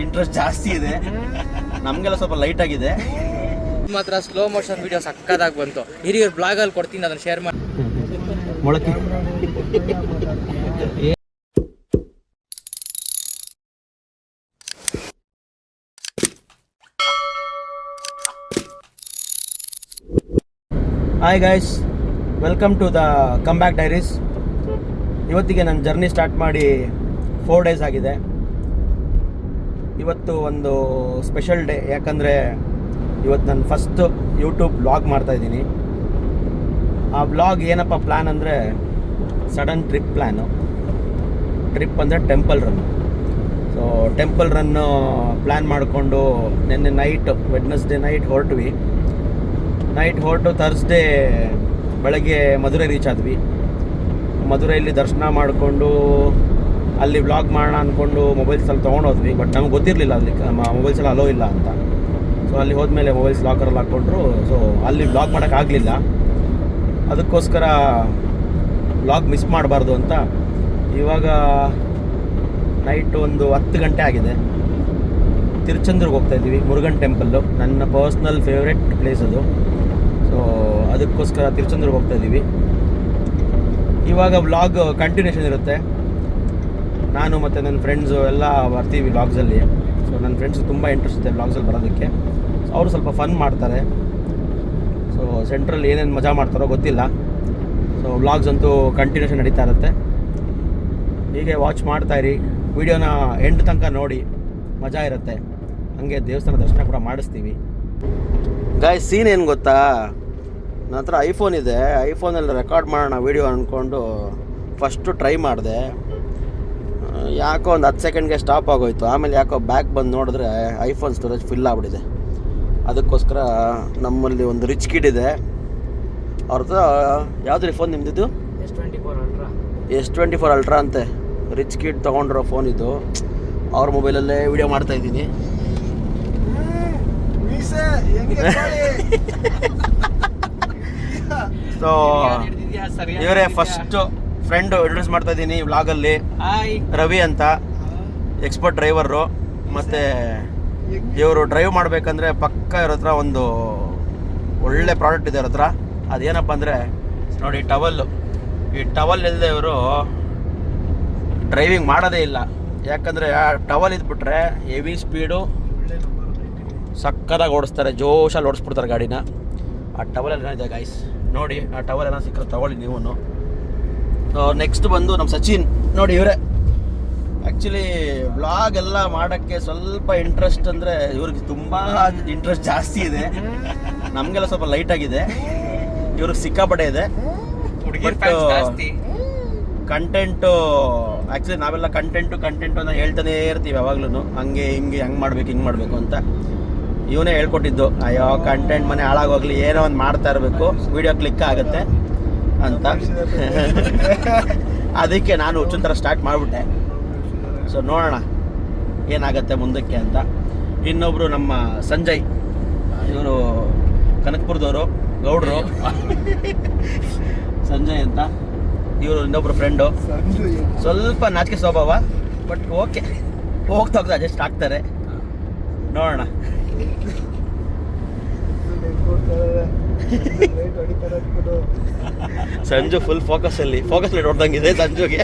Interest ಜಾಸ್ತಿ ಇದೆ, ನಮಗೆಲ್ಲ ಸ್ವಲ್ಪ ಲೈಟ್ ಆಗಿದೆ. ಮಾತ್ರ ಸ್ಲೋ ಮೋಷನ್ ವಿಡಿಯೋ ಸಕ್ಕದಾಗಿ ಬಂತು. ಹಿರಿಯರ್ ಬ್ಲಾಗಲ್ಲಿ ಕೊಡ್ತೀನಿ, ಅದನ್ನು ಶೇರ್ ಮಾಡಿ. ಮೊಳಕೆ hi guys, welcome to the comeback diaries. ಇವತ್ತಿಗೆ ನನ್ನ ಜರ್ನಿ ಸ್ಟಾರ್ಟ್ ಮಾಡಿ 4 days ಆಗಿದೆ. ಇವತ್ತು ಒಂದು ಸ್ಪೆಷಲ್ ಡೇ, ಯಾಕಂದರೆ ಇವತ್ತು ನಾನು ಫಸ್ಟು ಯೂಟ್ಯೂಬ್ ವ್ಲಾಗ್ ಮಾಡ್ತಾಯಿದ್ದೀನಿ. ಆ ವ್ಲಾಗ್ ಏನಪ್ಪ ಪ್ಲ್ಯಾನ್ ಅಂದರೆ ಸಡನ್ ಟ್ರಿಪ್ ಪ್ಲ್ಯಾನು. ಟ್ರಿಪ್ ಅಂದರೆ temple run. So temple run plan ಮಾಡಿಕೊಂಡು ನಿನ್ನೆ ವೆಡ್ನೆಸ್ಡೇ ನೈಟ್ ಹೊರಟ್ವಿ. ಥರ್ಸ್ಡೇ ಬೆಳಗ್ಗೆ ಮಧುರೈ ರೀಚ್ ಆದ್ವಿ. ಮಧುರೈಲಿ ದರ್ಶನ ಮಾಡಿಕೊಂಡು ಅಲ್ಲಿ ವ್ಲಾಗ್ ಮಾಡೋಣ ಅಂದ್ಕೊಂಡು ಮೊಬೈಲ್ಸ್ ಅಲ್ಲಿ ತೊಗೊಂಡೋದ್ವಿ. ಬಟ್ ನಮ್ಗೆ ಗೊತ್ತಿರಲಿಲ್ಲ ಅಲ್ಲಿ ಮೊಬೈಲ್ಸ್ ಎಲ್ಲ ಅಲೋ ಇಲ್ಲ ಅಂತ. ಸೊ ಅಲ್ಲಿ ಹೋದ್ಮೇಲೆ ಮೊಬೈಲ್ಸ್ ಲಾಕರಲ್ಲಿ ಹಾಕ್ಕೊಂಡ್ರು. ಸೊ ಅಲ್ಲಿ ವ್ಲಾಗ್ ಮಾಡೋಕ್ಕಾಗಲಿಲ್ಲ. ಅದಕ್ಕೋಸ್ಕರ ವ್ಲಾಗ್ ಮಿಸ್ ಮಾಡಬಾರ್ದು ಅಂತ ಇವಾಗ ನೈಟ್ ಒಂದು 10 ಗಂಟೆ ಆಗಿದೆ. ತಿರುಚಂದ್ರಿಗೆ ಹೋಗ್ತಾಯಿದ್ದೀವಿ. ಮುರುಗನ್ ಟೆಂಪಲ್ಲು ನನ್ನ ಪರ್ಸ್ನಲ್ ಫೇವ್ರೆಟ್ ಪ್ಲೇಸ್ ಅದು. ಸೊ ಅದಕ್ಕೋಸ್ಕರ ತಿರುಚಂದ್ರಿಗೆ ಹೋಗ್ತಾಯಿದ್ದೀವಿ. ಇವಾಗ ವ್ಲಾಗ್ ಕಂಟಿನ್ಯೂಷನ್ ಇರುತ್ತೆ. ನಾನು ಮತ್ತು ನನ್ನ ಫ್ರೆಂಡ್ಸು ಎಲ್ಲ ಬರ್ತೀವಿ ವ್ಲಾಗ್ಸಲ್ಲಿ. ಸೊ ನನ್ನ ಫ್ರೆಂಡ್ಸ್ ತುಂಬ ಇಂಟ್ರೆಸ್ಟ್ ಇದೆ ವ್ಲಾಗ್ಸಲ್ಲಿ ಬರೋದಕ್ಕೆ. ಸೊ ಅವರು ಸ್ವಲ್ಪ ಫನ್ ಮಾಡ್ತಾರೆ. ಸೊ ಸೆಂಟ್ರಲ್ಲಿ ಏನೇನು ಮಜಾ ಮಾಡ್ತಾರೋ ಗೊತ್ತಿಲ್ಲ. ಸೊ ವ್ಲಾಗ್ಸ್ ಅಂತೂ ಕಂಟಿನ್ಯೂಷನ್ ನಡೀತಾ ಇರುತ್ತೆ. ಹೀಗೆ ವಾಚ್ ಮಾಡ್ತಾಯಿರಿ. ವಿಡಿಯೋನ ಎಂಡ್ ತನಕ ನೋಡಿ, ಮಜಾ ಇರುತ್ತೆ. ಹಾಗೆ ದೇವಸ್ಥಾನ ದರ್ಶನ ಕೂಡ ಮಾಡಿಸ್ತೀವಿ. ಗಾಯ್ಸ್, ಸೀನ್ ಏನು ಗೊತ್ತಾ, ನನ್ನ ಹತ್ರ ಐಫೋನ್ ಇದೆ. ಐಫೋನಲ್ಲಿ ರೆಕಾರ್ಡ್ ಮಾಡೋಣ ವೀಡಿಯೋ ಅಂದ್ಕೊಂಡು ಫಸ್ಟು ಟ್ರೈ ಮಾಡಿದೆ. ಯಾಕೋ ಒಂದು 10 ಸೆಕೆಂಡ್ಗೆ ಸ್ಟಾಪ್ ಆಗೋಯ್ತು. ಆಮೇಲೆ ಯಾಕೋ ಬ್ಯಾಕ್ ಬಂದು ನೋಡಿದ್ರೆ ಐಫೋನ್ ಸ್ಟೋರೇಜ್ ಫಿಲ್ ಆಗ್ಬಿಟ್ಟಿದೆ. ಅದಕ್ಕೋಸ್ಕರ ನಮ್ಮಲ್ಲಿ ಒಂದು ರಿಚ್ ಕಿಡ್ ಇದೆ. ಅವ್ರದ್ದು ಯಾವ್ದು ಫೋನ್ ನಿಮ್ಮದಿದ್ದು? S24 ಅಲ್ಟ್ರಾ ಅಂತೆ. ರಿಚ್ ಕಿಡ್ ತೊಗೊಂಡಿರೋ ಫೋನ್ ಇದು. ಅವ್ರ ಮೊಬೈಲಲ್ಲೇ ವಿಡಿಯೋ ಮಾಡ್ತಾಯಿದ್ದೀನಿ. ಸೊ ಇವರೇ ಫಸ್ಟ್ ಫ್ರೆಂಡು ಇಂಟ್ರೊಡ್ಯೂಸ್ ಮಾಡ್ತಾ ಇದ್ದೀನಿ ವ್ಲಾಗಲ್ಲಿ. ರವಿ ಅಂತ, ಎಕ್ಸ್ಪರ್ಟ್ ಡ್ರೈವರು. ಮತ್ತು ಇವರು ಡ್ರೈವ್ ಮಾಡಬೇಕಂದ್ರೆ ಪಕ್ಕ ಇವ್ರ ಹತ್ರ ಒಂದು ಒಳ್ಳೆ ಪ್ರಾಡಕ್ಟ್ ಇದೆ ಇವ್ರ ಹತ್ರ. ಅದೇನಪ್ಪ ಅಂದರೆ ನೋಡಿ, ಟವಲ್ಲು. ಈ ಟವಲ್ ಇಲ್ಲದೆ ಇವರು ಡ್ರೈವಿಂಗ್ ಮಾಡೋದೇ ಇಲ್ಲ. ಯಾಕಂದರೆ ಆ ಟವಲ್ ಇದ್ಬಿಟ್ರೆ ಹೆವಿ ಸ್ಪೀಡು ಸಕ್ಕದಾಗಿ ಓಡಿಸ್ತಾರೆ, ಜೋಶಲ್ಲಿ ಓಡಿಸ್ಬಿಡ್ತಾರೆ ಗಾಡಿನ. ಆ ಟವಲಲ್ಲಿ ಏನಿದೆ ಗೈಸ್ ನೋಡಿ, ಆ ಟವಲ್ ಏನೋ ಸಿಕ್ಕರೆ ತಗೊಳ್ಳಿ ನೀವು. ನೆಕ್ಸ್ಟ್ ಬಂದು ನಮ್ಮ ಸಚಿನ್ ನೋಡಿ, ಇವರೇ ಆ್ಯಕ್ಚುಲಿ ವ್ಲಾಗ್ ಎಲ್ಲ ಮಾಡೋಕ್ಕೆ ಸ್ವಲ್ಪ ಇಂಟ್ರೆಸ್ಟ್ ಅಂದರೆ ಇವ್ರಿಗೆ ತುಂಬ ಇಂಟ್ರೆಸ್ಟ್ ಜಾಸ್ತಿ ಇದೆ. ನಮಗೆಲ್ಲ ಸ್ವಲ್ಪ ಲೈಟ್ ಆಗಿದೆ, ಇವ್ರಿಗೆ ಸಿಕ್ಕಾಪಟ್ಟೆ ಇದೆ. ಕಂಟೆಂಟು ಆ್ಯಕ್ಚುಲಿ ನಾವೆಲ್ಲ ಕಂಟೆಂಟು ಅಂತ ಹೇಳ್ತಾನೇ ಇರ್ತೀವಿ ಯಾವಾಗ್ಲೂ. ಹಂಗೆ ಹಂಗೆ ಮಾಡಬೇಕು ಅಂತ. ಇವನೇ ಹೇಳ್ಕೊಟ್ಟಿದ್ದು, ಅಯ್ಯೋ ಕಂಟೆಂಟ್ ಮನೆ ಹಾಳಾಗೋಗ್ಲಿ, ಏನೋ ಒಂದು ಮಾಡ್ತಾ ಇರಬೇಕು, ವಿಡಿಯೋ ಕ್ಲಿಕ್ ಆಗುತ್ತೆ ಅಂತ. ಅದಕ್ಕೆ ನಾನು ಹುಚ್ಚುನ್ ಸ್ಟಾರ್ಟ್ ಮಾಡಿಬಿಟ್ಟೆ. ಸೊ ನೋಡೋಣ ಏನಾಗುತ್ತೆ ಮುಂದಕ್ಕೆ ಅಂತ. ಇನ್ನೊಬ್ಬರು ನಮ್ಮ ಸಂಜಯ್, ಇವರು ಕನಕಪುರದವರು, ಗೌಡ್ರು. ಸಂಜಯ್ ಅಂತ ಇವರು ಇನ್ನೊಬ್ರು ಫ್ರೆಂಡು. ಸ್ವಲ್ಪ ನಾಚಿಕೆ ಸ್ವಭಾವ, ಬಟ್ ಓಕೆ, ಹೋಗ್ತಾ ಅಡ್ಜಸ್ಟ್ ಆಗ್ತಾರೆ. ನೋಡೋಣ. ಸಂಜು ಫುಲ್ ಫೋಕಸ್ ಲೈಟ್ ಹೊಡೆದಂಗಿದೆ ಸಂಜುಗೆ.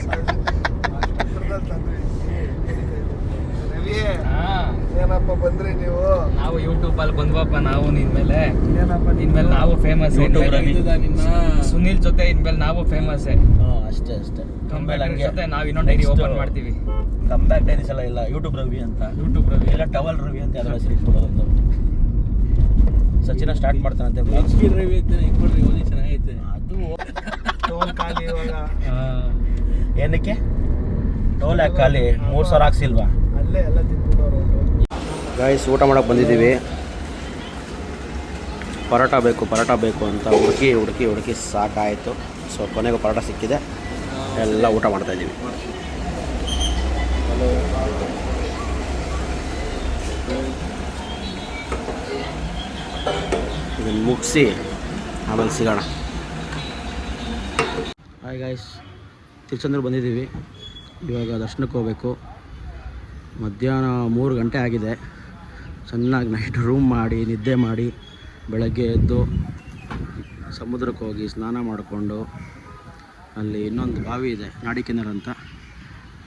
ಏನಪ್ಪ ಬಂದ್ರಿ ನೀವು? ನಾವು ಯೂಟ್ಯೂಬ್ ಅಲ್ಲಿ ಬಂದ್ವಪ್ಪ. ನಾವು ನಿನ್ಮೇಲೆ ನಾವು ಫೇಮಸ್. ಸುನಿಲ್ ಜೊತೆ ಇನ್ಮೇಲೆ ನಾವು ಫೇಮಸ್. ಅಷ್ಟೇ ಜೊತೆ ನಾವು ಇನ್ನೊಂದು ಡೈರಿ ಓಪನ್ ಮಾಡ್ತೀವಿ. ಕಮ್ ಬ್ಯಾಕ್ ಡೈರೀಸ್ ಎಲ್ಲ ಇಲ್ಲ, ಯೂಟ್ಯೂಬ್ ರವಿ ಅಂತ. ಎಲ್ಲ ಟವಲ್ ರವಿ ಅಂತ ಯಾವ್ದಾರ ಹೆಸರು ಇಟ್ಬಿಡೋದು. ಸಚಿನ ಸ್ಟಾರ್ಟ್ ಮಾಡ್ತಾನಂತೆ ರವಿ ಅಂತ ಚೆನ್ನಾಗೈತೆ. ಅದು ಟೋಲ್ ಖಾಲಿ ಇವಾಗ. ಏನಕ್ಕೆ ಟೋಲ್ ಯಾಕೆ ಖಾಲಿ? 3,000 ಹಾಕ್ಸಿಲ್ವಾ? ಅಲ್ಲೇ ಎಲ್ಲ ತಿನ್ಬಿಡೋರು. ಗಾಯ್ಸ್, ಊಟ ಮಾಡೋಕೆ ಬಂದಿದ್ದೀವಿ. ಪರೋಟ ಬೇಕು ಅಂತ ಹುಡುಕಿ ಸಾಕಾಯಿತು. ಸೊ ಕೊನೆಗೂ ಪರೋಟ ಸಿಕ್ಕಿದೆ. ಎಲ್ಲ ಊಟ ಮಾಡ್ತಾಯಿದ್ದೀವಿ. ಇದನ್ನು ಮುಗಿಸಿ ಆಮೇಲೆ ಸಿಗೋಣ. ಹಾಯ್ ಗಾಯ್ಸ್, ತಿರುಚಂದ್ರ ಬಂದಿದ್ದೀವಿ. ಇವಾಗ ದರ್ಶನಕ್ಕೆ ಹೋಗಬೇಕು. ಮಧ್ಯಾಹ್ನ 3 ಗಂಟೆ ಆಗಿದೆ. ಚೆನ್ನಾಗಿ ನೈಟ್ ರೂಮ್ ಮಾಡಿ ನಿದ್ದೆ ಮಾಡಿ ಬೆಳಗ್ಗೆ ಎದ್ದು ಸಮುದ್ರಕ್ಕೆ ಹೋಗಿ ಸ್ನಾನ ಮಾಡಿಕೊಂಡು ಅಲ್ಲಿ ಇನ್ನೊಂದು ಬಾವಿ ಇದೆ ನಾಡಿಕೆನರ್ ಅಂತ,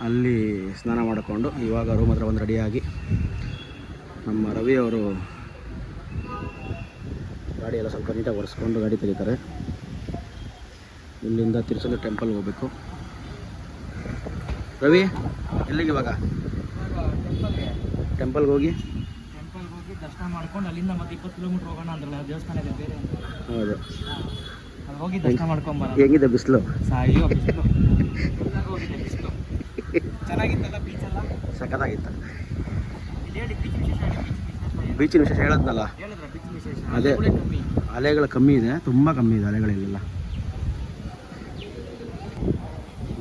ಅಲ್ಲಿ ಸ್ನಾನ ಮಾಡಿಕೊಂಡು ಇವಾಗ ರೂಮ್ ಹತ್ರ ಬಂದು ರೆಡಿಯಾಗಿ ನಮ್ಮ ರವಿ ಅವರು ಗಾಡಿ ಎಲ್ಲ ಸ್ವಲ್ಪ ನೀಟಾಗಿ ಒರೆಸ್ಕೊಂಡು ಗಾಡಿ ತೆಗಿತಾರೆ. ಇಲ್ಲಿಂದ ತಿರುಚಂದ್ರ ಟೆಂಪಲ್ಗೆ ಹೋಗಬೇಕು. ರವಿ ಎಲ್ಲಿಗೆ ಇವಾಗ? ಟೆಂಪಲ್ಗೆ ಹೋಗಿ ದರ್ಶನ ಮಾಡ್ಕೊಂಡು ಅಲ್ಲಿಂದ ಮತ್ತೆ 20 ಕಿಲೋಮೀಟರ್ ಹೋಗೋಣ ಅಂದ್ರಲ್ಲ, ದೇವಸ್ಥಾನ ಇದೆ ಬೇರೆ. ಹೌದು, ಅಲ್ಲಿ ಹೋಗಿ ದರ್ಶನ ಮಾಡ್ಕೊಂಬರೋಣ. ಹೆಂಗಿದೆ ಬಿಸಿಲು? ಅಯ್ಯೋ ಬಿಸಿಲು ಬಿಸಿಲು ಚೆನ್ನಾಗಿತ್ತಲ್ಲ, ಬೀಚ್ ಎಲ್ಲ ಸಖತ್ತಾಗಿತ್ತು. ಹೇಳಿ ಬೀಚ್ ವಿಶೇಷ, ಬೀಚಿನ ವಿಶೇಷ ಹೇಳದ್ನಲ್ಲ, ಹೇಳಿದ್ರ ಬೀಚ್ ವಿಶೇಷ ಅದೇ ಕಮ್ಮಿ. ಅಲೆಗಳು ಕಮ್ಮಿ ಇದೆ, ತುಂಬ ಕಮ್ಮಿ ಇದೆ ಅಲೆಗಳಿಲ್ಲ.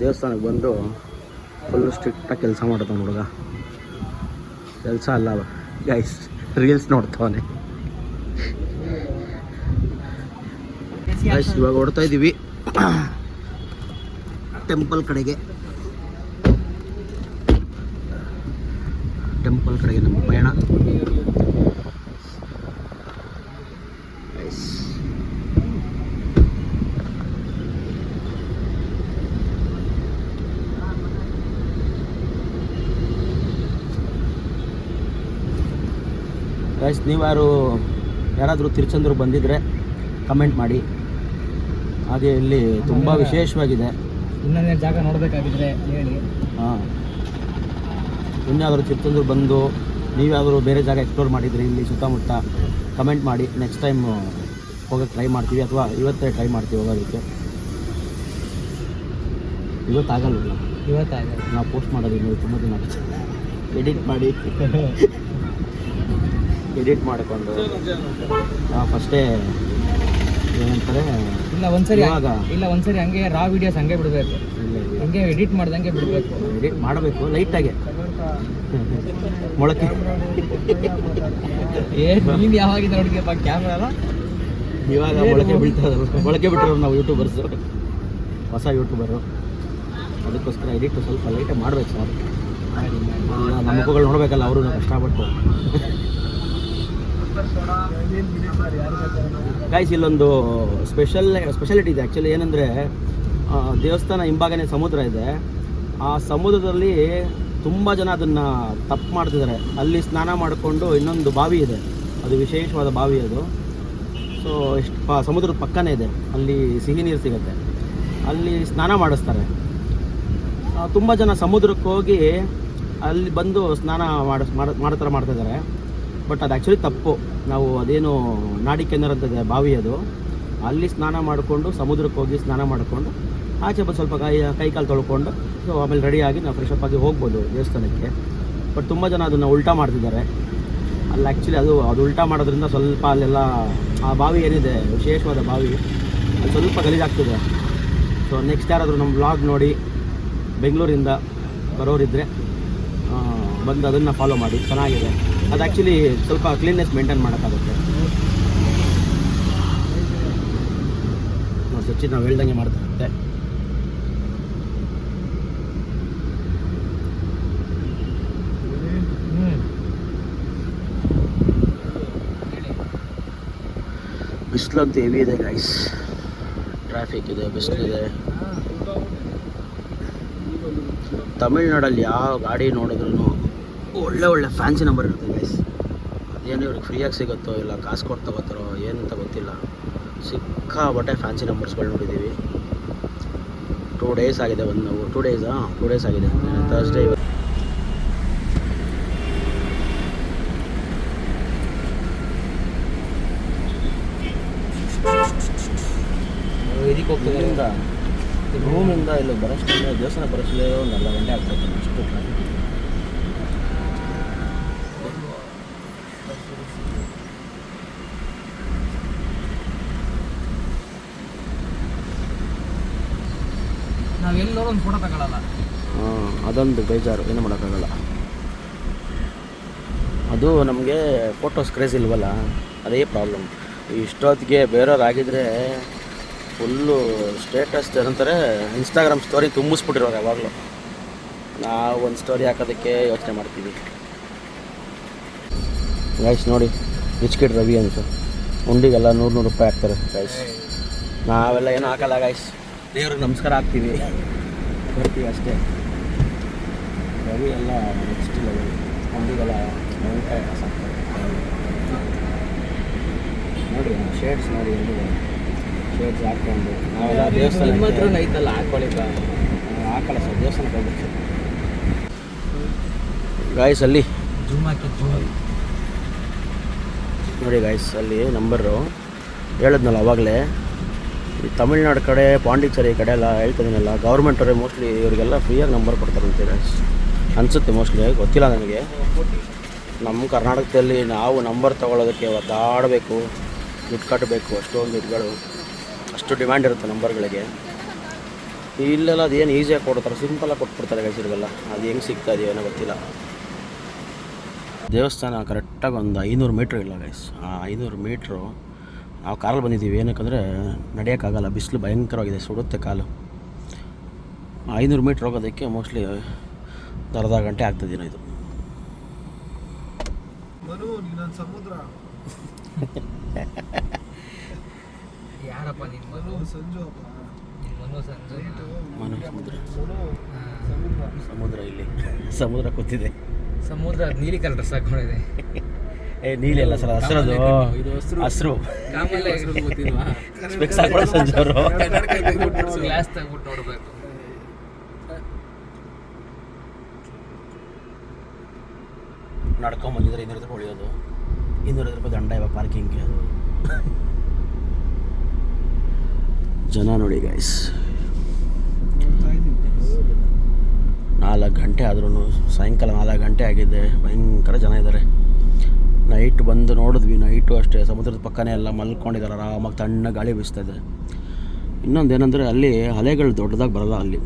ದೇವಸ್ಥಾನಕ್ಕೆ ಬಂದು ಫುಲ್ಲು ಸ್ಟ್ರಿಕ್ಟಾಗಿ ಕೆಲಸ ಮಾಡ್ತಾನೆ ಹುಡುಗ. ಕೆಲಸ ಅಲ್ಲ ಗೈಸ್, ರೀಲ್ಸ್ ನೋಡ್ತಾವನೆ. ಗೈಸ್ ಇವಾಗ ಹೊಡ್ತಾ ಇದ್ದೀವಿ ಟೆಂಪಲ್ ಕಡೆಗೆ. ಟೆಂಪಲ್ ಕಡೆಗೆ ನಮ್ಮ ಪಯಣ. ಗೈಸ್ ಗೈಸ್ ನೀವು ಯಾರಾದರೂ ತಿರುಚಂದ್ರ ಬಂದಿದ್ದರೆ ಕಮೆಂಟ್ ಮಾಡಿ. ಹಾಗೆ ಇಲ್ಲಿ ತುಂಬ ವಿಶೇಷವಾಗಿದೆ. ಇನ್ನೊಂದೇ ಜಾಗ ನೋಡಬೇಕಾಗಿದ್ರೆ ಹೇಳಿ. ಹಾಂ, ಇನ್ಯಾವುದಾದ್ರು ತಿರುಚಂದ್ರ ಬಂದು ನೀವ್ಯಾವುದಾದ್ರು ಬೇರೆ ಜಾಗ ಎಕ್ಸ್ಪ್ಲೋರ್ ಮಾಡಿದ್ರಿ ಇಲ್ಲಿ ಸುತ್ತಮುತ್ತ ಕಮೆಂಟ್ ಮಾಡಿ. ನೆಕ್ಸ್ಟ್ ಟೈಮ್ ಹೋಗೋಕ್ಕೆ ಟ್ರೈ ಮಾಡ್ತೀವಿ, ಅಥವಾ ಇವತ್ತೇ ಟ್ರೈ ಮಾಡ್ತೀವಿ ಹೋಗೋದಕ್ಕೆ. ಇವತ್ತಾಗಲ್ಲ, ನಾವು ಪೋಸ್ಟ್ ಮಾಡೋದು ಇನ್ನೂ ತುಂಬ ದಿನ ಆಗುತ್ತೆ. ಎಡಿಟ್ ಮಾಡಿಕೊಂಡು ಫಸ್ಟೇ ಏನಂತಾರೆ, ಇಲ್ಲ ಒಂದ್ಸರಿ ಇವಾಗ ಹಂಗೆ ರಾ ವಿಡಿಯೋಸ್ ಹಂಗೆ ಬಿಡಬೇಕು, ಹಂಗೆ ಎಡಿಟ್ ಮಾಡ್ದಂಗೆ ಬಿಡಬೇಕು. ಎಡಿಟ್ ಮಾಡಬೇಕು ಲೈಟಾಗೆ. ಮೊಳಕೆ ನೀನು ಯಾವಾಗಿಂದ ನೋಡಿದ್ಯಪ್ಪ ಕ್ಯಾಮ್ರಾ? ಇವಾಗ ಮೊಳಕೆ ಬೀಳ್ತದಲ್ಲ, ಮೊಳಕೆ ಬಿಟ್ಟರು ನಾವು ಯೂಟ್ಯೂಬರ್ಸು, ಹೊಸ ಯೂಟ್ಯೂಬರು. ಅದಕ್ಕೋಸ್ಕರ ಎಡಿಟ್ ಸ್ವಲ್ಪ ಲೈಟಾಗಿ ಮಾಡ್ಬೇಕು ಸರ್. ನಮ್ಮ ಮುಖಗಳು ನೋಡಬೇಕಲ್ಲ ಅವರು ಕಷ್ಟಪಟ್ಟು. ಗೈಸ್ ಇಲ್ಲೊಂದು ಸ್ಪೆಷಾಲಿಟಿ ಇದೆ ಆ್ಯಕ್ಚುಲಿ. ಏನಂದರೆ ದೇವಸ್ಥಾನ ಹಿಂಭಾಗನೇ ಸಮುದ್ರ ಇದೆ. ಆ ಸಮುದ್ರದಲ್ಲಿ ತುಂಬ ಜನ ಅದನ್ನು ತಪ್ಪು ಮಾಡ್ತಿದ್ದಾರೆ. ಅಲ್ಲಿ ಸ್ನಾನ ಮಾಡಿಕೊಂಡು ಇನ್ನೊಂದು ಬಾವಿ ಇದೆ, ಅದು ವಿಶೇಷವಾದ ಬಾವಿ ಅದು. ಸೊ ಸಮುದ್ರದ ಪಕ್ಕನೇ ಇದೆ, ಅಲ್ಲಿ ಸಿಹಿ ನೀರು ಸಿಗುತ್ತೆ, ಅಲ್ಲಿ ಸ್ನಾನ ಮಾಡಿಸ್ತಾರೆ. ತುಂಬ ಜನ ಸಮುದ್ರಕ್ಕೆ ಹೋಗಿ ಅಲ್ಲಿ ಬಂದು ಸ್ನಾನ ಮಾಡ್ತಿದ್ದಾರೆ. ಬಟ್ ಅದು ಆ್ಯಕ್ಚುಲಿ ತಪ್ಪು. ನಾವು ಅದೇನು ನಾಡಿಕೆನರ್ ಅಂತಿದೆ ಬಾವಿ, ಅದು ಅಲ್ಲಿ ಸ್ನಾನ ಮಾಡಿಕೊಂಡು ಸಮುದ್ರಕ್ಕೆ ಹೋಗಿ ಸ್ನಾನ ಮಾಡಿಕೊಂಡು ಆಚೆ ಬಂದು ಸ್ವಲ್ಪ ಕೈ ಕಾಲು ತೊಳ್ಕೊಂಡು ಸೊ ಆಮೇಲೆ ರೆಡಿಯಾಗಿ ನಾವು ಫ್ರೆಶಪ್ ಆಗಿ ಹೋಗ್ಬೋದು ದೇವಸ್ಥಾನಕ್ಕೆ. ಬಟ್ ತುಂಬ ಜನ ಅದನ್ನು ಉಲ್ಟಾ ಮಾಡ್ತಿದ್ದಾರೆ. ಅಲ್ಲಿ ಆ್ಯಕ್ಚುಲಿ ಅದು ಉಲ್ಟಾ ಮಾಡೋದ್ರಿಂದ ಸ್ವಲ್ಪ ಅಲ್ಲೆಲ್ಲ ಆ ಬಾವಿ ಏನಿದೆ ವಿಶೇಷವಾದ ಬಾವಿ, ಅದು ಸ್ವಲ್ಪ ಗಲೀಜಾಗ್ತಿದೆ. ಸೊ ನೆಕ್ಸ್ಟ್ ಯಾರಾದರೂ ನಮ್ಮ ವ್ಲಾಗ್ ನೋಡಿ ಬೆಂಗಳೂರಿಂದ ಬರೋರಿದ್ದರೆ ಬಂದು ಅದನ್ನು ಫಾಲೋ ಮಾಡಿ, ಚೆನ್ನಾಗಿದೆ. ಅದು ಆ್ಯಕ್ಚುಲಿ ಸ್ವಲ್ಪ ಕ್ಲೀನ್ನೆಸ್ ಮೇಂಟೈನ್ ಮಾಡೋಕ್ಕಾಗುತ್ತೆ. ನಾವು ಸಚ್ಚಿ ನಾವು ಹೇಳ್ದಂಗೆ ಮಾಡ್ತಾರಂತೆ. ಬಿಸಿಲಂತೂ ಹೆವಿ ಇದೆ ಗೈಸ್, ಟ್ರಾಫಿಕ್ ಇದೆ, ಬಿಸಿಲಿದೆ. ತಮಿಳ್ನಾಡಲ್ಲಿ ಯಾವ ಗಾಡಿ ನೋಡಿದ್ರು ಒಳ್ಳೆ ಫ್ಯಾನ್ಸಿ ನಂಬರ್ ಇರುತ್ತೆ ಗೈಸ್. ಅದೇನು ಇವ್ರಿಗೆ ಫ್ರೀಯಾಗಿ ಸಿಗುತ್ತೋ ಇಲ್ಲ ಕಾಸು ಕೊಟ್ಟು ತಗೋತಾರೋ ಏನಂತ ಗೊತ್ತಿಲ್ಲ. ಸಿಕ್ಕಾಬಟ್ಟೆ ಫ್ಯಾನ್ಸಿ ನಂಬರ್ಸ್ಗಳು ನೋಡಿದ್ದೀವಿ. 2 ಡೇಸ್ ಆಗಿದೆ, 2 ಡೇಸ್ ಆಗಿದೆ. ಥರ್ಸ್ಡೇ ಇದಕ್ಕೆ ಹೋಗ್ತದೆ. ರೂಮಿಂದ ಇಲ್ಲಿ ಬರೋಷ್ಟೇ ದೇವಸ್ಥಾನ ಬರೋಷ್ಟೇ ಒಂದು ಅರ್ಧ ಗಂಟೆ ಆಗ್ತದೆ, ಅಷ್ಟು ಟ್ರಾಫಿಕ್. ನಾವೆಲ್ಲರೂ ಒಂದು ಫೋಟೋ ತಗೊಳ್ಳಲ್ಲ. ಅದೊಂದು ಬೇಜಾರು, ಏನು ಮಾಡೋಕ್ಕಾಗಲ್ಲ. ಅದು ನಮಗೆ ಫೋಟೋಸ್ ಕ್ರೇಜ್ ಇಲ್ವಲ್ಲ, ಅದೇ ಪ್ರಾಬ್ಲಮ್. ಇಷ್ಟೊತ್ತಿಗೆ ಬೇರೆಯವ್ರಾಗಿದ್ದರೆ ಫುಲ್ಲು ಸ್ಟೇಟಸ್ ಏನಂತಾರೆ ಇನ್ಸ್ಟಾಗ್ರಾಮ್ ಸ್ಟೋರಿ ತುಂಬಿಸ್ಬಿಟ್ಟಿರೋರು ಯಾವಾಗಲೂ. ನಾವು ಒಂದು ಸ್ಟೋರಿ ಹಾಕೋದಕ್ಕೆ ಯೋಚನೆ ಮಾಡ್ತೀವಿ. ಗೈಸ್ ನೋಡಿ, ರಿಚ್ ಕಿಡ್ ರವಿ ಅಂತ ಉಂಡಿಗೆಲ್ಲ 100 ರೂಪಾಯಿ ಹಾಕ್ತಾರೆ ಗೈಸ್. ನಾವೆಲ್ಲ ಏನೂ ಹಾಕಲ್ಲ ಗೈಸ್, ದೇವ್ರಿಗೆ ನಮಸ್ಕಾರ ಹಾಕ್ತೀವಿ, ಬರ್ತೀವಿ ಅಷ್ಟೇ. ರವಿ ಎಲ್ಲ ನೆಕ್ಸ್ಟ್ ಲೆವೆಲ್, ಉಂಡಿಗೆಲ್ಲ ಭಯಂಕರ ಕಾಸು ಹಾಕ್ತಾರೆ ನೋಡಿ. ಶೇಡ್ಸ್ ನೋಡಿ, ಎಲ್ಲಿದೆ ಶೇಡ್ಸ್ ಹಾಕ್ಕೊಂಡು ನಾವೆಲ್ಲ ದೇವಸ್ಥಾನ ನಿಮ್ಮ ಹತ್ರ ಐತಲ್ಲ ಹಾಕೊಳ್ಳಿ ಹಾಕಲ್ಲ ಸರ್, ದೇವಸ್ಥಾನಕ್ಕೆ ಹೋಗ್ಬೇಕು ಗಾಯ್ಸ್. ಅಲ್ಲಿ ಜೂಮ್ ಹಾಕಿ ನೋಡಿ ಗಾಯ್ಸ್, ಅಲ್ಲಿ ನಂಬರು ಹೇಳಿದ್ನಲ್ಲ ಅವಾಗಲೇ. ಈ ತಮಿಳ್ನಾಡು ಕಡೆ, ಪಾಂಡಿಚೇರಿ ಕಡೆ ಎಲ್ಲ ಹೇಳ್ತಿದ್ದೀನಲ್ಲ, ಗೌರ್ಮೆಂಟವರೇ ಮೋಸ್ಟ್ಲಿ ಇವರಿಗೆಲ್ಲ ಫ್ರೀಯಾಗಿ ನಂಬರ್ ಕೊಡ್ತಾರಂತೆ ಗಾಯ್ಸ್, ಅನಿಸುತ್ತೆ ಮೋಸ್ಟ್ಲಿ, ಗೊತ್ತಿಲ್ಲ ನನಗೆ. ನಮ್ಮ ಕರ್ನಾಟಕದಲ್ಲಿ ನಾವು ನಂಬರ್ ತೊಗೊಳೋದಕ್ಕೆ ಒದ್ದಾಡಬೇಕು, ದುಡ್ಡು ಕಟ್ಟಬೇಕು, ಅಷ್ಟೊಂದು ದುಡ್ಡುಗಳು, ಅಷ್ಟು ಡಿಮ್ಯಾಂಡ್ ಇರುತ್ತೆ ನಂಬರ್ಗಳಿಗೆ. ಇಲ್ಲೆಲ್ಲ ಅದು ಏನು ಈಸಿಯಾಗಿ ಕೊಡ್ತಾರೆ, ಸಿಂಪಲಾಗಿ ಕೊಟ್ಬಿಡ್ತಾರೆ ಗೈಸ್ ಇವ್ರಿಗೆಲ್ಲ. ಅದು ಹೆಂಗೆ ಸಿಗ್ತಾ ಇದೆಯೋ ಏನೋ ಗೊತ್ತಿಲ್ಲ. ದೇವಸ್ಥಾನ ಕರೆಕ್ಟಾಗಿ ಒಂದು 500 ಮೀಟ್ರ್ ಇಲ್ಲ ಗೈಸ್. ಆ 500 ಮೀಟ್ರು ನಾವು ಕಾರಲ್ಲಿ ಬಂದಿದ್ದೀವಿ, ಏನಕ್ಕಂದರೆ ನಡೆಯೋಕ್ಕಾಗಲ್ಲ, ಬಿಸಿಲು ಭಯಂಕರವಾಗಿದೆ, ಸುಡುತ್ತೆ ಕಾಲು. 500 ಮೀಟ್ರ್ ಹೋಗೋದಕ್ಕೆ ಮೋಸ್ಟ್ಲಿ ಅರ್ಧ ಗಂಟೆ ಆಗ್ತದೇನೋ ಇದು. ಸಮುದ್ರ ಯಾರಪ್ಪ ನಿನ್ನ ಮನು? ಸಂಜು ಮನು ಸಮುದ್ರ, ಸಮುದ್ರ ಇಲ್ಲಿ ಸಮುದ್ರ ಕೂತಿದೆ. ಸಮುದ್ರ ನೀಲಿ ಕಲರ್ ಡ್ರೆಸ್ ಹಾಕೊಂಡಿದೆ. ನೀಲಿ ಅಲ್ಲ ಸರ್, ಹಸಿರದು, ಹಸಿರು ಸ್ಪೆಕ್ಸ್ ಹಾಕೊಳ್ಳೋ ಸಂಜೆ ಅವರು ಗ್ಲಾಸ್ ತೆಗ್ಬಿಟ್ಟು ನೋಡ್ಬೇಕು. ನಡ್ಕೊಂಬಂದಿದ್ರೆ 200 ರೂಪಾಯಿ ಉಳಿಯೋದು, 200 ರೂಪಾಯಿ ದಂಡ ಇವಾಗ ಪಾರ್ಕಿಂಗ್ಗೆ. ಜನ ನೋಡಿ ಗೈಸ್, 4 ಗಂಟೆ ಆದ್ರೂ, ಸಾಯಂಕಾಲ 4 ಗಂಟೆ ಆಗಿದೆ, ಭಯಂಕರ ಜನ ಇದ್ದಾರೆ. ನೈಟ್ ಬಂದು ನೋಡಿದ್ವಿ, ನೈಟು ಅಷ್ಟೇ ಸಮುದ್ರದ ಪಕ್ಕನೇ ಎಲ್ಲ ಮಲ್ಕೊಂಡಿದ್ದಾರೆ ಆರಾಮಾಗಿ, ತಣ್ಣ ಗಾಳಿ ಬೀಸ್ತಾಯಿದೆ. ಇನ್ನೊಂದು ಏನಂದರೆ ಅಲ್ಲಿ ಅಲೆಗಳು ದೊಡ್ಡದಾಗಿ ಬರೋಲ್ಲ, ಅಲ್ಲಿ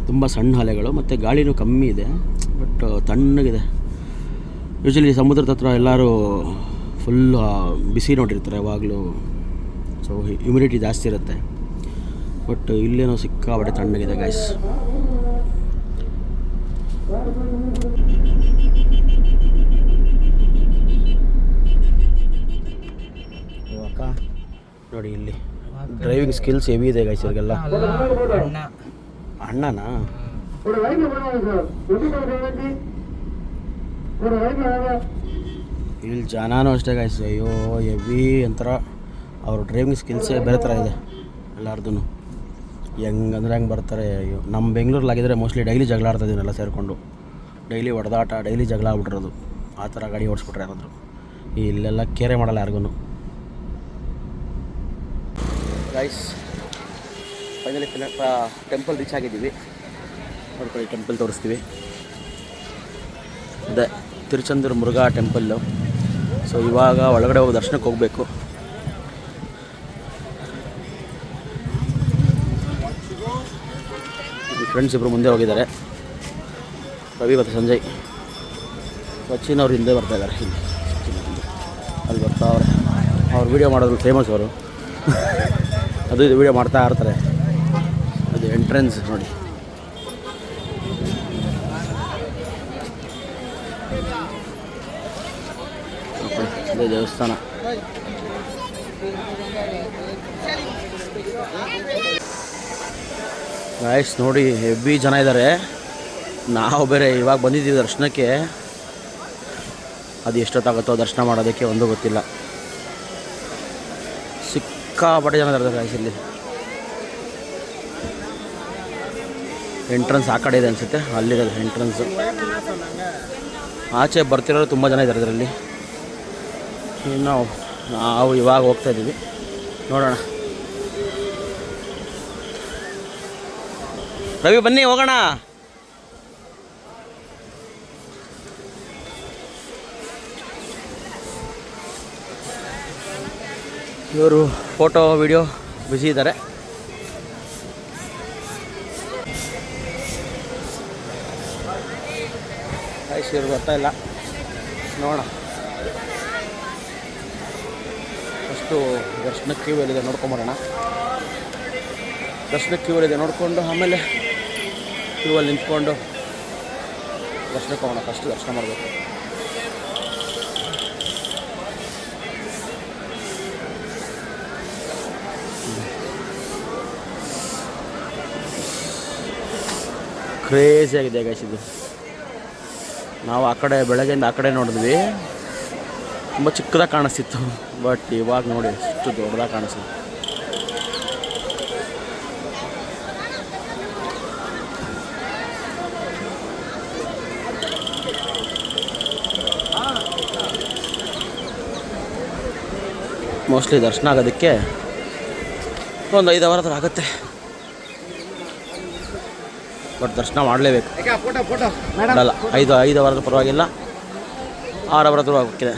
ತುಂಬ ಸಣ್ಣ ಅಲೆಗಳು, ಮತ್ತು ಗಾಳಿನೂ ಕಮ್ಮಿ ಇದೆ, ಬಟ್ ತಣ್ಣಗಿದೆ. ಯೂಶ್ವಲಿ ಸಮುದ್ರದ ಹತ್ರ ಎಲ್ಲರೂ ಫುಲ್ ಬಿಸಿ ನೋಡಿರ್ತಾರೆ ಯಾವಾಗಲೂ, ಸೊ ಹ್ಯುಮಿಡಿಟಿ ಜಾಸ್ತಿ ಇರುತ್ತೆ. ಬಟ್ ಇಲ್ಲೇನೋ ಸಿಕ್ಕಾಬಟ್ಟೆ ತಣ್ಣಗಿದೆ ಗೈಸ್. ಅಕ್ಕ ನೋಡಿ, ಇಲ್ಲಿ ಡ್ರೈವಿಂಗ್ ಸ್ಕಿಲ್ಸ್ ಹೆವಿ ಇದೆ ಗೈಸ್ ಇವ್ರಿಗೆಲ್ಲ. ಅಣ್ಣನಾ? ಇಲ್ಲಿ ಜನನೂ ಅಷ್ಟೇ ಗೈಸ್, ಅಯ್ಯೋ ಹೆವಿ ಒಂಥರ, ಅವ್ರ ಡ್ರೈವಿಂಗ್ ಸ್ಕಿಲ್ಸೇ ಬೇರೆ ಥರ ಇದೆ ಎಲ್ಲಾರ್ದು. ಹೆಂಗಂದ್ರೆ ಹೆಂಗೆ ಬರ್ತಾರೆ. ಅಯ್ಯೋ, ನಮ್ಮ ಬೆಂಗಳೂರಲ್ಲಾಗಿದ್ದರೆ ಮೋಸ್ಟ್ಲಿ ಡೈಲಿ ಜಗಳ ಆಡ್ತಾಯಿದ್ದೀನಲ್ಲ ಸೇರಿಕೊಂಡು, ಡೈಲಿ ಹೊಡೆದಾಟ, ಡೈಲಿ ಜಗಳ ಆಗ್ಬಿಟ್ಟಿರೋದು, ಆ ಥರ ಗಾಡಿ ಓಡಿಸ್ಬಿಟ್ರೆ ಯಾರಾದರೂ. ಇಲ್ಲೆಲ್ಲ ಕೇರೆ ಮಾಡಲ್ಲ ಯಾರಿಗೂ. ಗೈಸ್ ಫೈನಲಿ ಟೆಂಪಲ್ ರೀಚ್ ಆಗಿದ್ದೀವಿ. ನೋಡ್ಕೊಳ್ಳಿ, ಟೆಂಪಲ್ ತೋರಿಸ್ತೀವಿ. ಅದೇ ತಿರುಚಂದೂರು ಮುರುಘಾ ಟೆಂಪಲ್ಲು. ಸೊ ಇವಾಗ ಒಳಗಡೆ ಹೋಗಿ ದರ್ಶನಕ್ಕೆ ಹೋಗಬೇಕು. ಫ್ರೆಂಡ್ಸ್ ಇಬ್ಬರು ಮುಂದೆ ಹೋಗಿದ್ದಾರೆ, ರವಿ ಮತ್ತು ಸಂಜಯ್. ಸಚಿನ್ ಅವ್ರು ಹಿಂದೆ ಬರ್ತಾಯಿದ್ದಾರೆ, ಇಲ್ಲಿ ಅಲ್ಲಿ ಬರ್ತಾವ್ರೆ. ಅವ್ರು ವೀಡಿಯೋ ಮಾಡೋದು ಫೇಮಸ್ ಅವರು, ಅದು ಇದು ವೀಡಿಯೋ ಮಾಡ್ತಾ ಇರ್ತಾರೆ. ಅದು ಎಂಟ್ರೆನ್ಸ್ ನೋಡಿ. ಅದೇ ದೇವಸ್ಥಾನ. ಗಾಯ್ಸ್ ನೋಡಿ, ಹೆವಿ ಜನ ಇದ್ದಾರೆ. ನಾವು ಬೇರೆ ಇವಾಗ ಬಂದಿದ್ದೀವಿ ದರ್ಶನಕ್ಕೆ, ಅದು ಎಷ್ಟೊತ್ತಾಗುತ್ತೋ ದರ್ಶನ ಮಾಡೋದಕ್ಕೆ ಒಂದು ಗೊತ್ತಿಲ್ಲ. ಸಿಕ್ಕಾಪಟ್ಟೆ ಜನ ಇದ್ದಾರೆ ಗಾಯ್ಸ್ ಇಲ್ಲಿ. ಎಂಟ್ರೆನ್ಸ್ ಆ ಕಡೆ ಇದೆ ಅನಿಸುತ್ತೆ, ಅಲ್ಲಿರೋದು ಎಂಟ್ರೆನ್ಸು. ಆಚೆ ಬರ್ತಿರೋರು ತುಂಬ ಜನ ಇದ್ದಾರೆ ಇದರಲ್ಲಿ. ಇನ್ನು ನಾವು ಇವಾಗ ಹೋಗ್ತಾ ಇದ್ದೀವಿ, ನೋಡೋಣ. ರವಿ ಬನ್ನಿ ಹೋಗೋಣ. ಇವರು ಫೋಟೋ ವಿಡಿಯೋ ಬ್ಯುಸಿ ಇದ್ದಾರೆ. ಆಯ್ತು, ಇವ್ರು ಬರ್ತಾ ಇಲ್ಲ, ನೋಡೋಣ. ಫಸ್ಟು ದರ್ಶನಕ್ಕೆ ಕ್ಯೂ ಎಲ್ಲಿದೆ ನೋಡ್ಕೊಂಬರೋಣ. ದರ್ಶನಕ್ಕೆ ಕ್ಯೂ ಎಲ್ಲಿದೆ ನೋಡಿಕೊಂಡು ಆಮೇಲೆ ಕ್ಯೂವಲ್ಲಿ ನಿಂತ್ಕೊಂಡು ದರ್ಶನಕ್ಕೆ ಹೋಗೋಣ, ಫಸ್ಟ್ ದರ್ಶನ ಮಾಡಬೇಕು. ಕ್ರೇಜಿ ಆಗಿದೆ ಗೈಸ್ ಇದು. ನಾವು ಆ ಕಡೆ ಬೆಳಗ್ಗೆಯಿಂದ ಆ ಕಡೆ ನೋಡಿದ್ವಿ, ತುಂಬ ಚಿಕ್ಕದಾಗಿ ಕಾಣಿಸ್ತಿತ್ತು. ಬಟ್ ಇವಾಗ ನೋಡಿ ಎಷ್ಟು ದೊಡ್ಡದಾಗಿ ಕಾಣಿಸ್ತಿತ್ತು. ಮೋಸ್ಟ್ಲಿ ದರ್ಶನ ಆಗೋದಕ್ಕೆ ಒಂದು 5 ಅವರ್ ಆಗುತ್ತೆ. ಬಟ್ ದರ್ಶನ ಮಾಡಲೇಬೇಕು. ಅಲ್ಲ 5 ಅವರ್ ಪರವಾಗಿಲ್ಲ, 6 ಅವರ್ ಆಗೋಕ್ಕೆ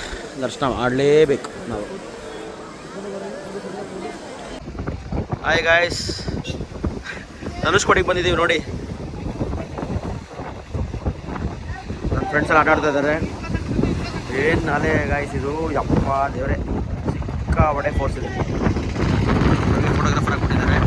ದರ್ಶನ ಮಾಡಲೇಬೇಕು ನಾವು. ಹಾಯ್ ಗಾಯ್ಸ್, ಧನುಷ್ಕೋಟಿಗೆ ಬಂದಿದ್ದೀವಿ ನೋಡಿ. ನನ್ನ ಫ್ರೆಂಡ್ಸ್ ಎಲ್ಲ ಆಟ ಆಡ್ತಾ ಇದ್ದಾರೆ. ಏನು ನಾಳೆ ಗಾಯ್ಸ್ ಇದು, ಯಪ್ಪ ದೇವರೇ, ಸಿಕ್ಕಾಪಟ್ಟೆ ಫೋರ್ಸ್ ಇದೆ. ಫೋಟೋಗ್ರಾಫರ್ ಆಗಿಬಿಟ್ಟಿದ್ದಾರೆ.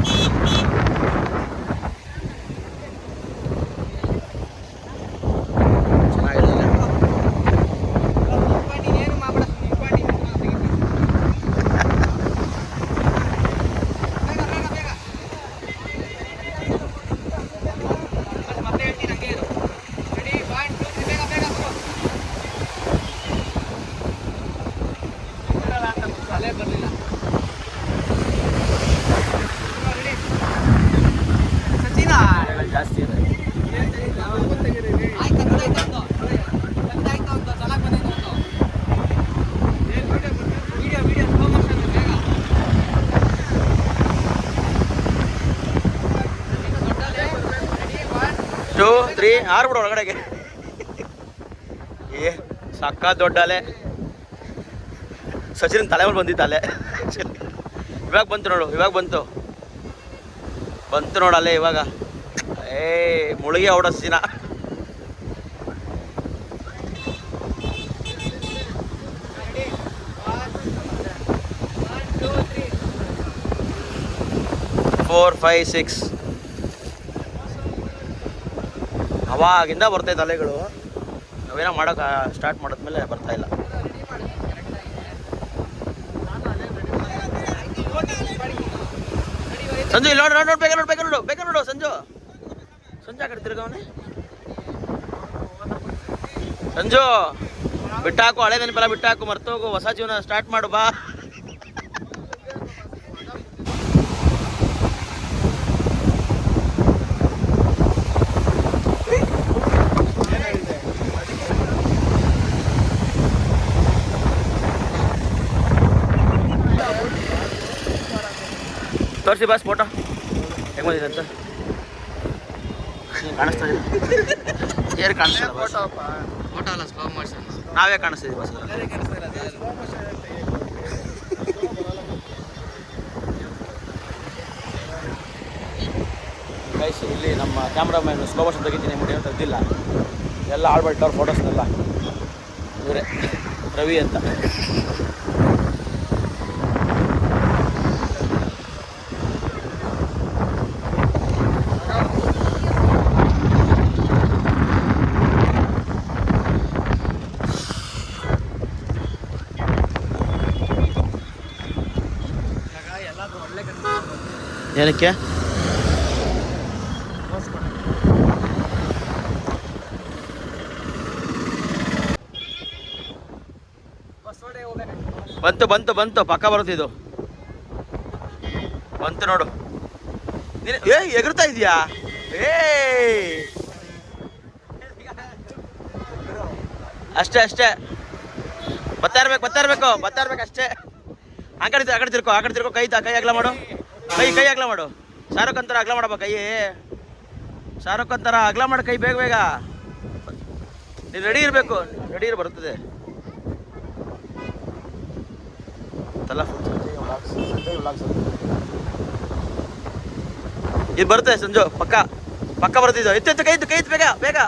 ಜಾಸ್ತಿ ಇದೆ. ಟೂ 3 6 ಬಿಡು ಒಳಗಡೆಗೆ. ಏ ಸಕ್ಕ ದೊಡ್ಡ ಅಲೆ. ಸಚಿನ್ ತಲೆ ಮೇಲೆ ಬಂದಿತ್ತು ಅಲೆ. ಇವಾಗ ಬಂತು ನೋಡು, ಇವಾಗ ಬಂತು ನೋಡಲ್ಲೇ ಇವಾಗ. ಮುಳುಗಿ ಔಡ ಸಚಿನ. ಫೋರ್ 5 6 ಅವಾಗಿಂದ ಬರ್ತೈತೆ ಅಲೆಗಳು. ನಾವೇನೋ ಮಾಡೋಕೆ ಸ್ಟಾರ್ಟ್ ಮಾಡಿದ್ಮೇಲೆ ಬರ್ತಾ ಇಲ್ಲ. ಸಂಜು ಇಲ್ಲಿ ನೋಡು, ಬೇಗ ನೋಡು ಸಂಜು ಆ ಕಡೆ ತಿರ್ಗವನೆ. ಸಂಜು ಬಿಟ್ಟಾಕು, ಹಳೆ ನೆನಪೆಲ್ಲ ಬಿಟ್ಟಾಕು, ಮರ್ತೋಗು, ಹೊಸ ಜೀವನ ಸ್ಟಾರ್ಟ್ ಮಾಡು ಬಾ. ತೋರಿಸಿ ಬಸ್ ಫೋಟೋ ಹೆಂಗೆ ಬಂದಿದೆ ಅಂತ. ಕಾಣಿಸ್ತಾ ಇದೆ, ಏರ್ ಕಾಣಿಸ್ತಾ ಫೋಟೋ ಅಲ್ಲ, ಸ್ಲೋ ಮೋಷನ್. ನಾವೇ ಕಾಣಿಸ್ತಿದ್ದೀವಿ ಬಸ್. ಗೈಸ್ ಇಲ್ಲಿ ನಮ್ಮ ಕ್ಯಾಮ್ರಾಮ್ಯಾನ್ ಸ್ಲೋ ಮೋಷನ್ ತೆಗಿತೀನಿ ಮುಡಿ ಅಂತ ತೆಗ್ದಿಲ್ಲ. ಎಲ್ಲ ಆಳ್ಬಿಟ್ಟವ್ರ ಫೋಟೋಸ್ನೆಲ್ಲ. ಇವರೇ ರವಿ ಅಂತ. ಏನಕ್ಕೆ ಬಂತು ಪಕ್ಕ ಬರುತ್ತಿದ್ದು ಬಂತು ನೋಡು. ನೀನು ಎಗರ್ತಾ ಇದೀಯಾ? ಅಷ್ಟೇ ಬರ್ತಾ ಇರ್ಬೇಕು ಅಷ್ಟೇ. ಆ ಕಡೆ ತಿರ್ಕೋ, ಕೈ ಅಗಲ ಮಾಡು, ಕೈ ಅಗಲ ಮಾಡು. ಶಾರುಖ್ ಅಂತಾರ ಅಗಲ ಮಾಡಪ್ಪ ಕೈ. ಶಾರುಖ್ ಅಂತಾರ ಅಗಲ ಮಾಡು ಕೈ, ಬೇಗ. ನೀನು ರೆಡಿ ಇರಬೇಕು, ಬರ್ತದೆ. ಇದು ಬರುತ್ತೆ ಸಂಜು, ಪಕ್ಕ ಬರ್ತಿದ್ದು. ಎತ್ತು ಕೈ ಬೇಗ.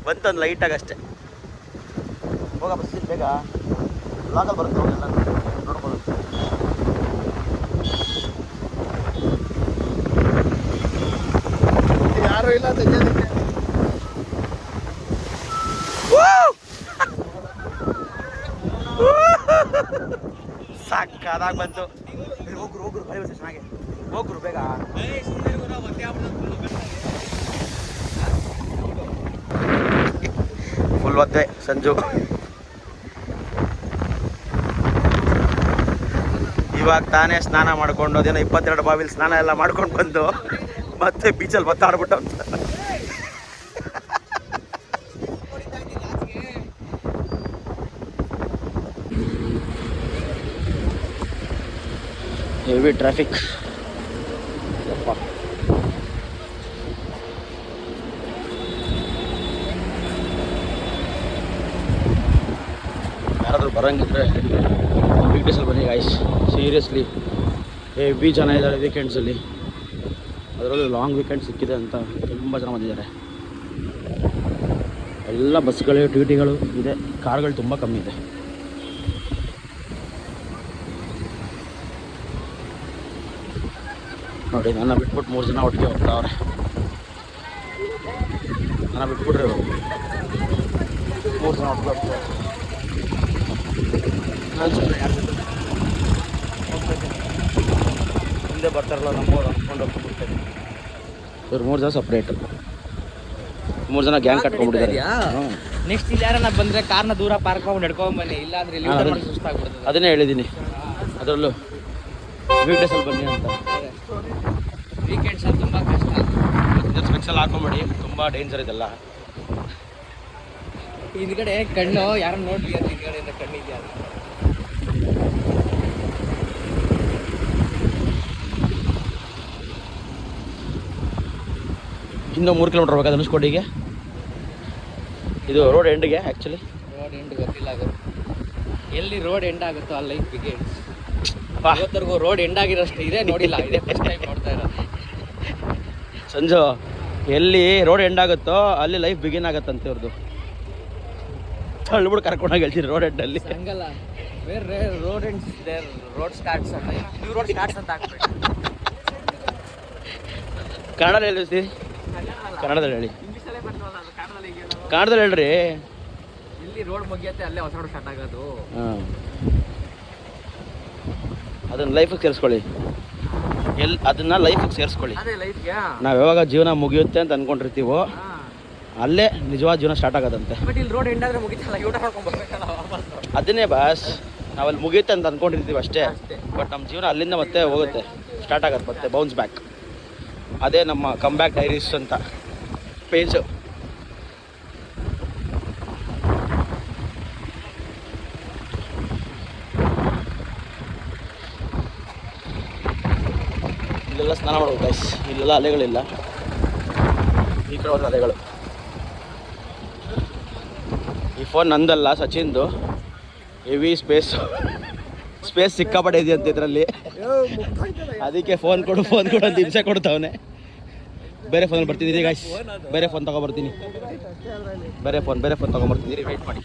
ಬಂತೊಂದು ಲೈಟಾಗಿ ಅಷ್ಟೇ. ಹೋಗ ಬರ್ತೀನಿ ಬೇಗ. ಲಾಗಲ್ಲಿ ಬರುತ್ತೆ, ಎಲ್ಲ ನೋಡ್ಬೋದು. ಯಾರು ಇಲ್ಲ ತೆಗೆಯೋದಕ್ಕೆ. ಅದಾಗ ಬಂತು. ಹೋಗ್ರು ಬೈ ವರ್ಷ ಚೆನ್ನಾಗಿ ಹೋಗ್ರು ಬೇಗ. ಫುಲ್ ಒತ್ತೆ ಸಂಜು. ಇವಾಗ ತಾನೇ ಸ್ನಾನ ಮಾಡ್ಕೊಂಡು ಅದೇನೋ 22 ಬಾವಿಲಿ ಸ್ನಾನ ಎಲ್ಲ ಮಾಡ್ಕೊಂಡು ಬಂದು ಮತ್ತೆ ಬೀಚಲ್ಲಿ ಬತ್ತಾಡ್ಬಿಟ್ಟು ಹೆವಿ ಟ್ರಾಫಿಕ್. ಯಾರಾದರೂ ಬರೋಂಗಿದ್ರೆ ವೀಕ್ ಡೇಸಲ್ಲಿ ಬನ್ನಿ ಗಾಯ್ಸ್. ಸೀರಿಯಸ್ಲಿ ಹೆವಿ ಜನ ಇದ್ದಾರೆ ವೀಕೆಂಡ್ಸಲ್ಲಿ. ಅದರಲ್ಲೂ ಲಾಂಗ್ ವೀಕೆಂಡ್ ಸಿಕ್ಕಿದೆ ಅಂತ ತುಂಬ ಜನ ಬಂದಿದ್ದಾರೆ. ಎಲ್ಲ ಬಸ್ಗಳು ಟಿ ಟಿಗಳು ಇದೆ, ಕಾರ್ಗಳು ತುಂಬ ಕಮ್ಮಿ ಇದೆ. ನೋಡಿ ನನ್ನ ಬಿಟ್ಬಿಟ್ಟು 3 ಜನ ಒಟ್ಟಿಗೆ ಹೋಗ್ತಾವ್ರೆ. ನನ್ನ ಬಿಟ್ಬಿಟ್ರೆ 3 ಜನ ಒಟ್ಟಿಗೆ ಹೋಗ್ತಾರೆ. ಹಿಂದೆ ಬರ್ತಾರಲ್ಲ ನಮ್ಮವ್ರು ಅಂದ್ಕೊಂಡು ಹೋಗ್ಬಿಡ್ತಾರೆ. ಇವ್ರು 3 ಜನ ಸಪ್ರೇಟ್, 3 ಜನ ಗ್ಯಾಂಗ್ ಕಟ್ಕೊಂಡ್ಬಿಟ್ಟಿದ್ದಾರೆ. ನೆಕ್ಸ್ಟ್ ಇಲ್ಲಿ ಯಾರನ್ನ ಬಂದರೆ ಕಾರ್ನ ದೂರ ಪಾರ್ಕ್ ಮಾಡಿ ನಡ್ಕೊಂಡು ಬನ್ನಿ, ಇಲ್ಲಾಂದ್ರೆ ಇಲ್ಲಿ ಸುಸ್ತಾಗ್ಬಿಡ್ತದೆ. ಅದನ್ನೇ ಹೇಳಿದ್ದೀನಿ, ಅದರಲ್ಲೂ ವೀಕ್ ಡೇಸಲ್ಲಿ ಬನ್ನಿ ಅಂತ. ವೀಕೆಂಡ್ಸಲ್ಲಿ ತುಂಬ ಕಷ್ಟ. ಸ್ಪೆಕ್ಸಲ್ಲಿ ಹಾಕೊಂಬೇಡಿ, ತುಂಬ ಡೇಂಜರ್ ಇದೆಲ್ಲ. ಹಿಂದ್ಗಡೆ ಕಣ್ಣು ಯಾರನ್ನ ನೋಡ್ಲಿ ಅಂತ ಹಿಂದ್ಗಡೆಯಿಂದ ಕಣ್ಣಿದ್ಯಾ. ಇನ್ನೂ 3 ಕಿಲೋಮೀಟರ್ ಹೋಗೋದು ಧನುಷ್ಕೋಟಿಗೆ. ಇದು ರೋಡ್ ಎಂಡ್ಗೆ ಆ್ಯಕ್ಚುಲಿ. ರೋಡ್ ಎಂಡ್ ಗೊತ್ತಿಲ್ಲ ಅದು ಎಲ್ಲಿ ರೋಡ್ ಎಂಡ್ ಆಗುತ್ತೋ ಅಲ್ಲಿ ಲೈಫ್ ಬಿಗಿನ್ಸ್. ಇವತ್ತರೆಗೂ ರೋಡ್ ಎಂಡ್ ಆಗಿರೋಷ್ಟು ಇದೇ ನೋಡಿಲ್ಲ, ಇದೇ ಫಸ್ಟ್ ಟೈಮ್ ನೋಡ್ತಾ ಇರೋದು. ಸಂಜು ಎಲ್ಲಿ ರೋಡ್ ಎಂಡ್ ಆಗುತ್ತೋ ಅಲ್ಲಿ ಲೈಫ್ ಬಿಗಿನ್ ಆಗುತ್ತಂತೆ ಇವ್ರದ್ದು. ತಳ್ಳಿಬಿಟ್ಟು ಕರ್ಕೊಂಡೋಗಿ ಹೇಳ್ತೀನಿ ರೋಡ್ ಎಂಡಲ್ಲಿ. ಹಂಗಲ್ಲ, ಬೇರೆ road ends there road starts ಅಂತ, ನ್ಯೂ ರೋಡ್ ಸ್ಟಾರ್ಟ್ಸ್ ಅಂತ ಹಾಕ್ಬೇಕು. ಕನ್ನಡದಲ್ಲಿ ಹೇಳಿ, ಕನ್ನಡದಲ್ಲಿ ಹೇಳಿ. ಇಂಗ್ಲೀಷಲ್ಲೇ ಬರ್ತೀವಲ್ಲ ಅದು, ಕನ್ನಡದಲ್ಲಿ ಕನ್ನಡದಲ್ಲಿ ಹೇಳ್ರಿ. ಇಲ್ಲಿ ರೋಡ್ ಮುಗಿಯುತ್ತೆ ಅಲ್ಲೇ ಹೊಸ ರೋಡ್ ಸ್ಟಾರ್ಟ್ ಆಗೋದು. ಹಾಂ, ಅದನ್ನು ಲೈಫಿಗೆ ಸೇರಿಸ್ಕೊಳ್ಳಿ. ಅದನ್ನು ಲೈಫಿಗೆ ಸೇರಿಸ್ಕೊಳ್ಳಿ. ಅದೇ ಲೈಫ್ಗೆ ನಾವು ಯಾವಾಗ ಜೀವನ ಮುಗಿಯುತ್ತೆ ಅಂತ ಅಂದ್ಕೊಂಡಿರ್ತೀವೋ ಅಲ್ಲೇ ನಿಜವಾದ ಜೀವನ ಸ್ಟಾರ್ಟ್ ಆಗೋದಂತೆ. ಬಟ್ ಇಲ್ಲಿ ರೋಡ್ ಎಂಡ್ ಆದರೆ ಮುಗಿತಲ್ಲ, ಯೂಟ ಮಾಡ್ಕೊಂಡು ಬರ್ಬೇಕಲ್ಲ ವಾಪಸ್. ಅದನ್ನೇ ಬಾಸ್, ನಾವಲ್ಲಿ ಮುಗಿಯುತ್ತೆ ಅಂತ ಅಂದ್ಕೊಂಡಿರ್ತೀವಿ ಅಷ್ಟೇ. ಬಟ್ ನಮ್ಮ ಜೀವನ ಅಲ್ಲಿಂದ ಮತ್ತೆ ಹೋಗುತ್ತೆ, ಸ್ಟಾರ್ಟ್ ಆಗುತ್ತೆ ಮತ್ತೆ ಬೌನ್ಸ್ ಬ್ಯಾಕ್. ಅದೇ ನಮ್ಮ ಕಮ್ ಬ್ಯಾಕ್ ಡೈರೀಸ್ ಅಂತ ಪೇಜು. ಇಲ್ಲೆಲ್ಲ ಸ್ನಾನ ಮಾಡ್ಬೇಕು ಗೈಸ್, ಇಲ್ಲೆಲ್ಲ ಅಲೆಗಳಿಲ್ಲ, ಈ ಕಡೆ ಒಂದು ಅಲೆಗಳು. ಈ ಫೋನ್ ನಂದಲ್ಲ, ಸಚಿನ್ದು. ಹೆವಿ ಸ್ಪೇಸ್ ಸಿಕ್ಕಾಪಟ್ಟೆ ಇದೆ ಅಂತ ಇದರಲ್ಲಿ. ಅದಕ್ಕೆ ಫೋನ್ ಕೊಡು ಅಂತ ಹಿಂಸೆ ಕೊಡ್ತಾವನೆ. ಬೇರೆ ಫೋನಲ್ಲಿ ಬರ್ತಿದ್ದೀರಿ ಗಾಯ್ಸ್, ಬೇರೆ ಫೋನ್ ತೊಗೊಬರ್ತೀನಿ, ಬೇರೆ ಫೋನ್ ತೊಗೊಂಬರ್ತಿದ್ದೀರಿ, ವೆಯ್ಟ್ ಮಾಡಿ.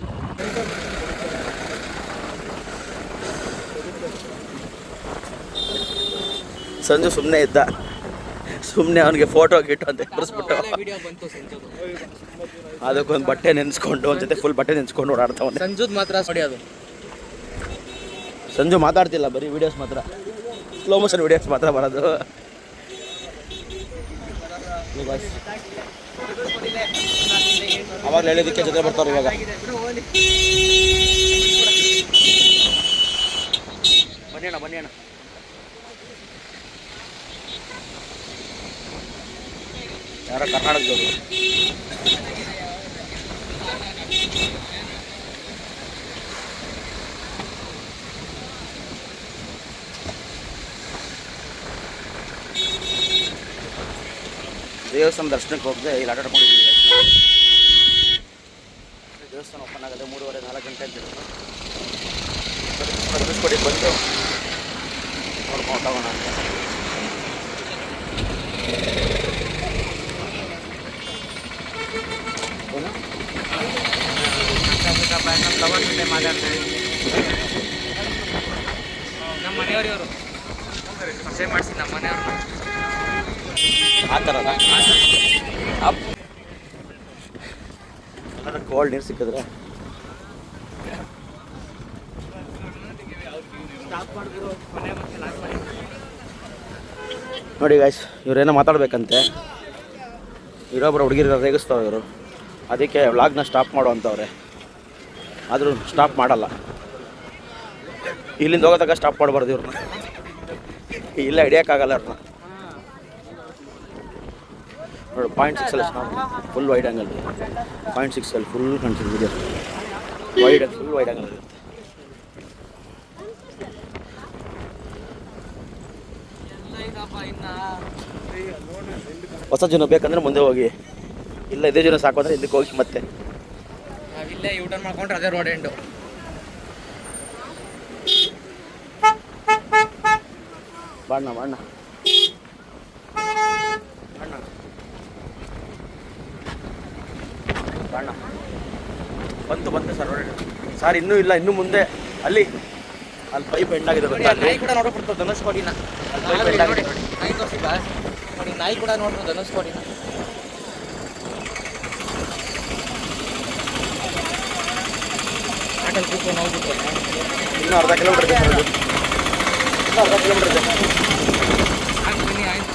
ಸಂಜು ಸುಮ್ಮನೆ ಇದ್ದ, ಸುಮ್ಮನೆ ಅವನಿಗೆ ಫೋಟೋ ಗಿಟ್ಟು ಅಂತ ಬರ್ಸ್ಬಿಟ್ಟು ಅದಕ್ಕೊಂದು ಬಟ್ಟೆ ನೆನೆಸ್ಕೊಂಡು ಒಂದು ಜೊತೆ ಫುಲ್ ಬಟ್ಟೆ ನೆನೆಸ್ಕೊಂಡು ಓಡಾಡ್ತಾವನೆ. ಸಂಜುದ್ ಮಾತ್ರ ಹೊಡಿಯೋದು. ಸಂಜು ಮಾತಾಡ್ತಿಲ್ಲ, ಬರೀ ವೀಡಿಯೋಸ್ ಮಾತ್ರ, ಸ್ಲೋ ಮೋಷನ್ ವೀಡಿಯೋಸ್ ಮಾತ್ರ ಬರೋದು. ಅವಾಗ ಹೇಳಿದ್ದಕ್ಕೆ ಜೊತೆ ಬರ್ತಾರೆ ಇವಾಗ. ಬನ್ನಿ ಅಣ್ಣ. ಯಾರ ಕರ್ನಾಟಕದವರು. ದೇವಸ್ಥಾನ ದರ್ಶನಕ್ಕೆ ಹೋಗದೆ ಇಲ್ಲಿ ಆಟಾಡ್ಕೊಂಡಿದ್ದೀವಿ. ದೇವಸ್ಥಾನ ಓಪನ್ ಆಗೋದು 3:30-4 ಗಂಟೆ ಅಂತ ಹೇಳಿದ್ರು. ಧನುಷ್ಕೋಟಿಗೆ ಬಂದು ನೋಡ್ಕೊಂಡು ಹೋಗೋಣ ಅಂತ. ಮಾತಾಡ್ತಾರೆ ನಮ್ಮ ಮನೆಯವರು ಪರಿಚಯ ಮಾಡಿಸಿ, ನಮ್ಮ ಮನೆಯವ್ರನ್ನ ಆ ಥರನ ಕೋಲ್ಡ್ ನೀರು ಸಿಕ್ಕಿದ್ರೆ ನೋಡಿ ಗಾಯ್ಸ್, ಇವರೇನೋ ಮಾತಾಡ್ಬೇಕಂತೆ. ಇರೋಬ್ಬರು ಹುಡುಗಿರ ರೇಗಿಸ್ತಾವೆ ಇವರು. ಅದಕ್ಕೆ ವ್ಲಾಗ್ನ ಸ್ಟಾಪ್ ಮಾಡು ಅಂತವ್ರೆ. ಆದರೂ ಸ್ಟಾಪ್ ಮಾಡಲ್ಲ. ಇಲ್ಲಿಂದ ಹೋಗೋ ತನಕ ಸ್ಟಾಪ್ ಮಾಡಬಾರ್ದು ಇವ್ರನ್ನ. ಇಲ್ಲ ಹಿಡಿಯೋಕ್ಕಾಗಲ್ಲ ಅವ್ರನ್ನ. ನೋಡಿ 0.6 ಫುಲ್ ವೈಡ್ ಆ್ಯಂಗಲ್. 0.6 ಫುಲ್ ಕಾಣಿಸಿದೆ ವಿಡಿಯೋ. ಫುಲ್ ವೈಡ್ ಆ್ಯಂಗಲ್ ಇರುತ್ತೆ. ಹೊಸ ಜನ ಬೇಕಂದ್ರೆ ಮುಂದೆ ಹೋಗಿ, ಇಲ್ಲ ಇದೇ ಜನ ಸಾಕು ಅಂದರೆ ಇದಕ್ಕೆ ಹೋಗಿ ಮತ್ತೆ ನಾವಿಲ್ಲೇ ಯೂಟರ್ನ್ ಮಾಡ್ಕೊಂಡ್ರೆ ಅದೇ ರೋಡ್ ಎಂಡು. ಬಾಣ ಬಾಣ ಬಾಣ ಬಂತು ಸರ್. ಇನ್ನೂ ಇಲ್ಲ, ಇನ್ನೂ ಮುಂದೆ ಅಲ್ಲಿ ಪೈಪ್ ಎಂಡಾಗಿದೆ ಗೊತ್ತಾ? ನಾಯಿ ಕೂಡ ನೋಡ್ಬಿಡ್ತು ಧನುಷ್ಕೋಡಿನ. ಅಲ್ಲಿ ಪೈಪ್ ಎಂಡಾಗಿದೆ ನೋಡಿ ನಾಯಿ ತೋರಿಸಿ ಬಾ. ನೋಡಿ ನಾಯಿ ಕೂಡ ನೋಡ್ಬೋದು ಧನುಷ್ಕೋಡಿನ. ಆಟಲ್ಲಿ ಕೂತ್ಕೊಂಡು ಹೋಗ್ಬಿಟ್ಟು ಇನ್ನೂ ಅರ್ಧ ಕಿಲೋಮೀಟರ್ ಇದೆ. ಇನ್ನೂ ಅರ್ಧ ಕಿಲೋಮೀಟರ್ ಇದೆ. ಆಯ್ತು ಬನ್ನಿ ಆಯ್ತು.